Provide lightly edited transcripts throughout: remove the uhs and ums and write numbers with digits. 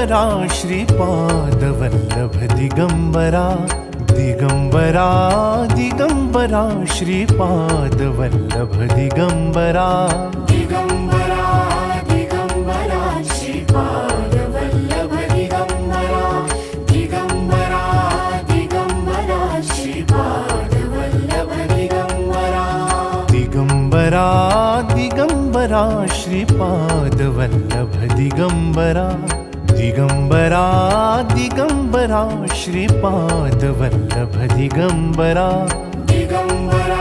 Digambara Shripad Vallabh Digambara Digambara Digambara Shripad Vallabh Digambara Digambara Digambara Shripad Vallabh Digambara Digambara Digambara Shripad Vallabh Digambara Digambara Digambara Shripad Vallabh Digambara Digambara Digambara Shripad Vallabh Digambara Digambara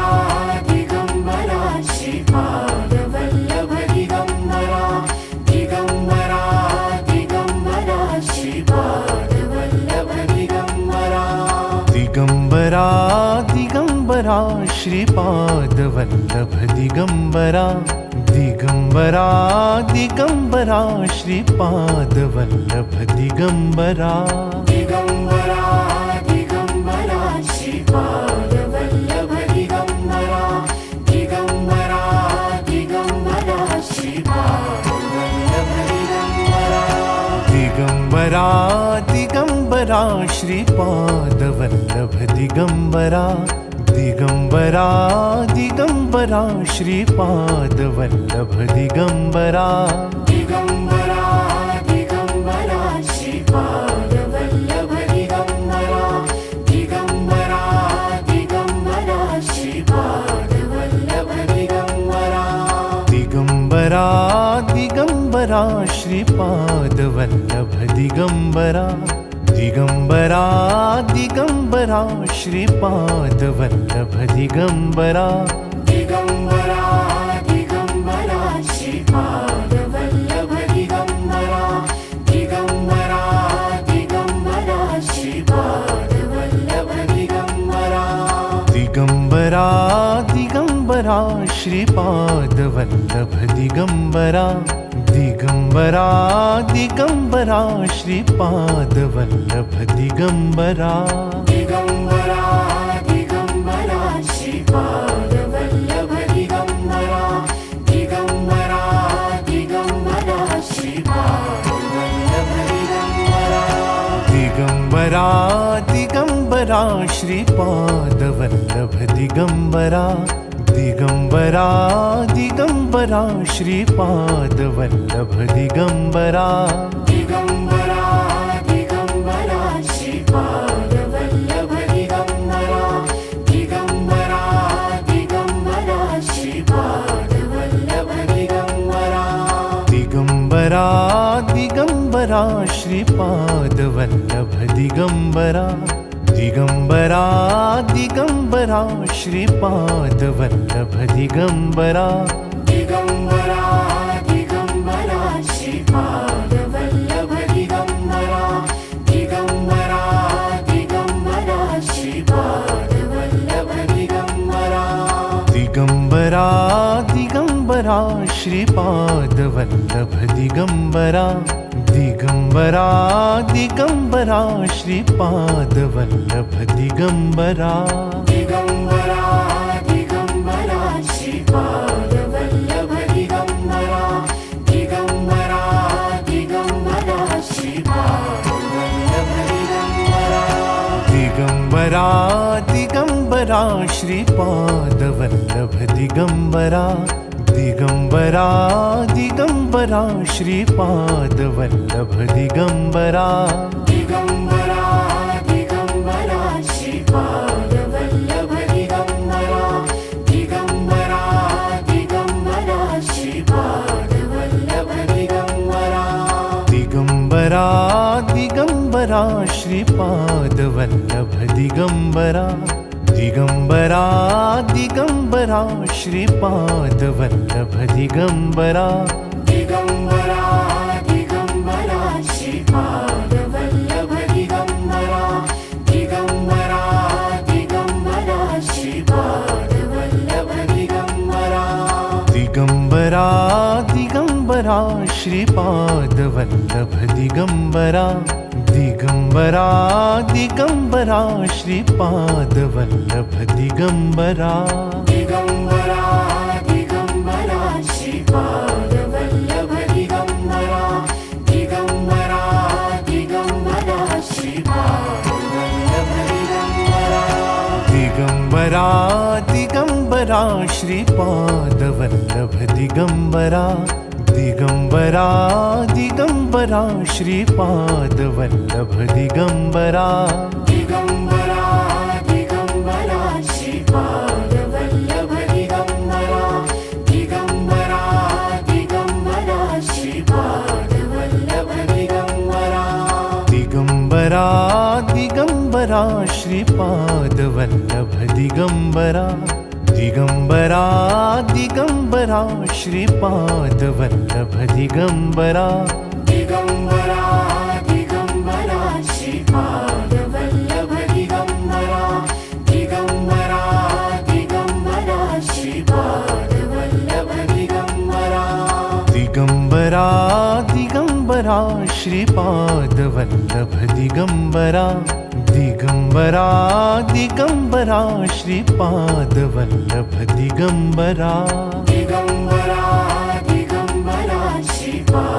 Digambara Shripad Vallabh Digambara Digambara Digambara Shripad Vallabh Digambara Digambara Digambara Shripad Vallabh Digambara Digambara Digambara Shripad Vallabh Digambara Digambara Digambara Shripad Vallabh Digambara Digambara Digambara Shripad Vallabh Digambara Digambara Digambara Shripad Vallabh Digambara Digambara Digambara Shripad Vallabh Digambara Digambara Digambara Shripad Vallabh Digambara Digambara Digambara Shripad Vallabh Digambara Digambara Digambara Shripad Vallabh Digambara Digambara Digambara Shripad Vallabh Digambara Digambara Digambara Shripad Vallabh Digambara Digambara Digambara Shripad Vallabh Digambara Digambara Digambara Shripad Vallabh Digambara Digambara Digambara Shripad Vallabh Digambara Digambara Digambara Shripad Vallabh Digambara Digambara Digambara Shripad Vallabh Digambara Digambara Digambara Shripad Vallabh Digambara Digambara Digambara Shripad Vallabh Digambara Digambara Digambara Shripad Vallabh Digambara Digambara Digambara Shripad Vallabh Digambara Digambara Digambara Shripad Vallabh Digambara Digambara Digambara Shripad Vallabh Digambara Digambara Digambara Shripad Vallabh Digambara Digambara Digambara Shripad Vallabh Digambara Digambara Digambara Shripad Vallabh Digambara Digambara Digambara Shripad Vallabh Digambara Digambara Digambara Shripad Vallabh Digambara Digambara Digambara Shripad Vallabh Digambara Digambara Digambara Shripad Vallabh Digambara Digambara Digambara Shripad Vallabh Digambara Digambara Digambara Shripad Vallabh Digambara Digambara Digambara Shripad Vallabh Digambara Digambara Digambara Shripad Vallabh Digambara Digambara Digambara Shripad Vallabh Digambara Digambara Digambara Shripad Vallabh Digambara Digambara Digambara Shripad Vallabh Digambara Digambara Digambara Shripad Vallabh Digambara Digambara Digambara Shripad Vallabh Digambara Digambara Digambara Shripad Vallabh Digambara Digambara Digambara Shripad Vallabh Digambara Digambara Digambara Shripad Vallabh Digambara Digambara Digambara Shripad Vallabh Digambara Digambara Digambara Shripad Vallabh Digambara Digambara Digambara Shripad Vallabh Digambara Digambara Digambara Shripad Vallabh Digambara Digambara Digambara Shripad Vallabh Digambara Digambara Digambara Shripad Vallabh Digambara Digambara Digambara Shripad Vallabh Digambara Digambara Digambara Shripad Vallabh Digambara Digambara Digambara Shripad